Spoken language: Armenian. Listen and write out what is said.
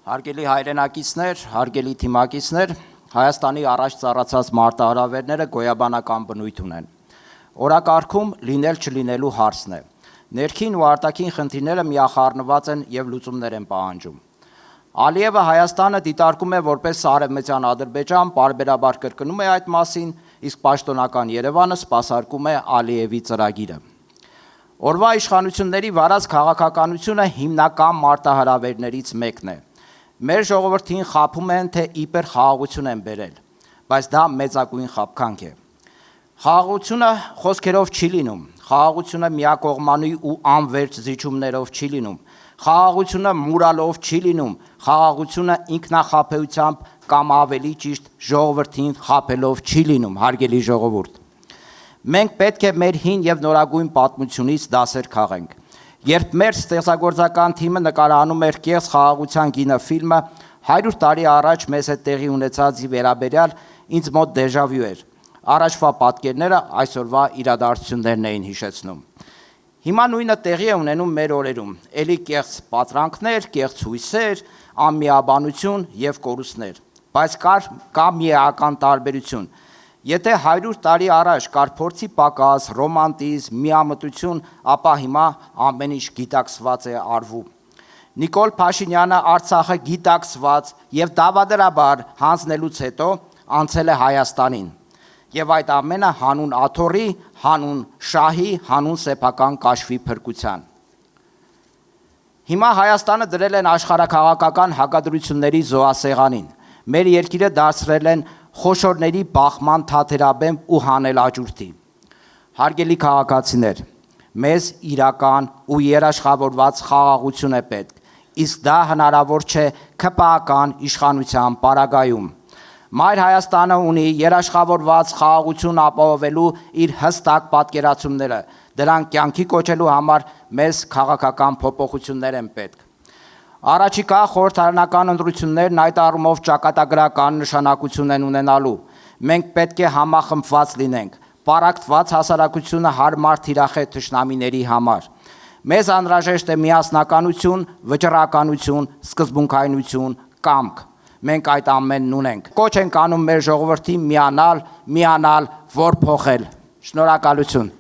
Հարգելի հայրենակիցներ, հարգելի թիմակիցներ, Հայաստանի առաջ ծառացած մարտահրավերները գոյաբանական բնույթ ունեն։ Օրակարգում լինել չլինելու հարցն է։ Ներքին ու արտաքին խնդիրները միախառնված են եւ լուծումներ են պահանջում։ Ալիևը Հայաստանը դիտարկում է որպես արևմտյան Ադրբեջան, պարբերաբար կրկնում է այդ մասին, իսկ պաշտոնական Երևանը սպասարկում է Ալիևի ծրագիրը։ Օրվա իշխանությունների վարած քաղաքականությունը հիմնական մարտահրավերներից մեկն է։ Մեր ժողովրդին խաբում են, թե իբր խաղաղություն են բերել, բայց դա մեծագույն խաբկանք է։ Խաղաղությունը խոսքերով չի լինում, խաղաղությունը միակողմանի ու անվերջ զիջումներով չի լինում, խաղաղությունը մուրալով չի լինում, խաղաղությունը ինքնախաբեությամբ կամ ավելի ճիշտ ժողովրդին խաբելով չի լինում, հարգելի ժողովուրդ։ Մենք պետք է մեր հին եւ նորագույն պատմությունից դասեր քաղենք։ Երբ մեր ստեղծագործական թիմը նկարահանում էր «Կեղծ խաղաղության գինը» ֆիլմը 100 տարի առաջ մեզ հետ տեղի ունեցածի վերաբերյալ ինձ մոտ դեժավյու էր։ Առաջվա պատկերները այսօրվա իրադարձություններն էին հիշեցնում։ Հիմա նույնը տեղի է ունենում մեր օրերում։ Էլի կեղծ պատրանքներ, կեղծ հույսեր, անմիաբանություն եւ կորուստներ։ Բայց կա մի էական տարբերություն։ Եթե 100 տարի առաջ կար փորձի պակաս, ռոմանտիզմ, միամտություն, ապա հիմա ամեն ինչ գիտակցված է արվում։ Նիկոլ Փաշինյանը Արցախը գիտակցված եւ դավադրաբար հանձնելուց հետո անցել է Հայաստանին։ Եվ այդ ամենը հանուն աթոռի, հանուն շահի, հանուն սեփական կաշվի փրկության։ Հիմա Հայաստանը դրել են աշխարհաքաղաքական հակադրությունների զոհասեղանին։ Մեր երկիրը դարձրել են խոշորների բախման թաթերաբեմ ու հանելաջուրդի։ Հարգելի քաղաքացիներ, մեզ իրական ու երաշխավորված խաղաղություն է պետք, իսկ դա հնարավոր չէ ՔՊԱ-ական իշխանության պարագայում։ Մայր Հայաստանը ունի երաշխավորված խաղաղություն ապահովելու իր հստակ պատկերացումները, դրանք կյանքի կոչելու համար մեզ քաղաքական փոփոխություններ են պետք։ Առաջիկա խորհրդարանական ընտրություններն այդ առումով ճակատագրական նշանակություն են ունենալու։ Մենք պետք է համախմբված լինենք, պառակտված հասարակությունը հարմար թիրախ է թշնամիների համար։ Մեզ անհրաժեշտ է միասնականություն, վճռականություն, սկզբունքայնություն, կամք։ Մենք այդ ամենն ունենք։ Կոչ ենք անում մեր ժողովրդին միանալ, որ փոխել։ Շնորհակալություն։